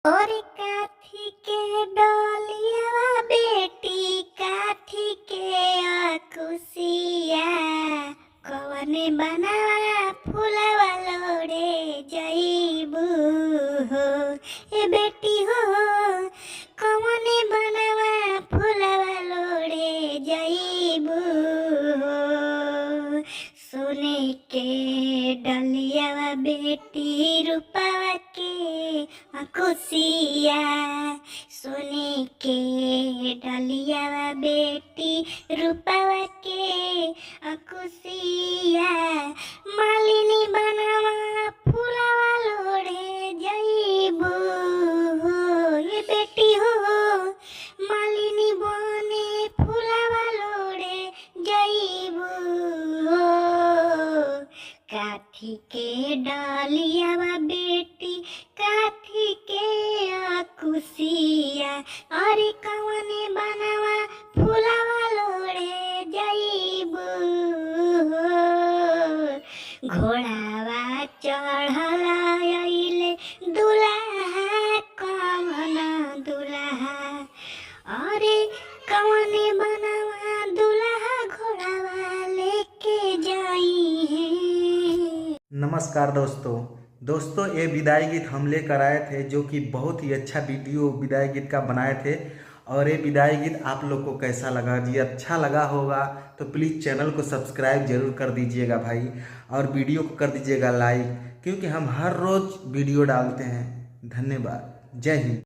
और काठी के डोलिया बेटी काठी के खुशिया कवने बनावा फूलवा लोड़े जईबू हो ए बेटी हो कवने बनावा फूलवा लोड़े जईबू हो सोने के डलिया बेटी रूपावा के खुशिया सोने के डलिया बेटी रूपावा के खुशिया मालिनी बनावा फूलवा लोड़े जईबू हो ये बेटी हो मालिनी बने फूलवा लोड़े जईबू हो काठी के डलिया बेटी काठी के खुशिया अरे कवने बनावा फूलवा लोड़े जईबू घोड़ावा चढ़ल अइले दुल्हा कवन दुल्हा अरे कवने बनावा दुल्हा घोड़ावा लेके जाई है। नमस्कार दोस्तों ये विदाई गीत हम लेकर आए थे जो कि बहुत ही अच्छा वीडियो विदाई गीत का बनाए थे। और ये विदाई गीत आप लोग को कैसा लगा जी? अच्छा लगा होगा तो प्लीज़ चैनल को सब्सक्राइब जरूर कर दीजिएगा भाई, और वीडियो को कर दीजिएगा लाइक, क्योंकि हम हर रोज़ वीडियो डालते हैं। धन्यवाद। जय हिंद।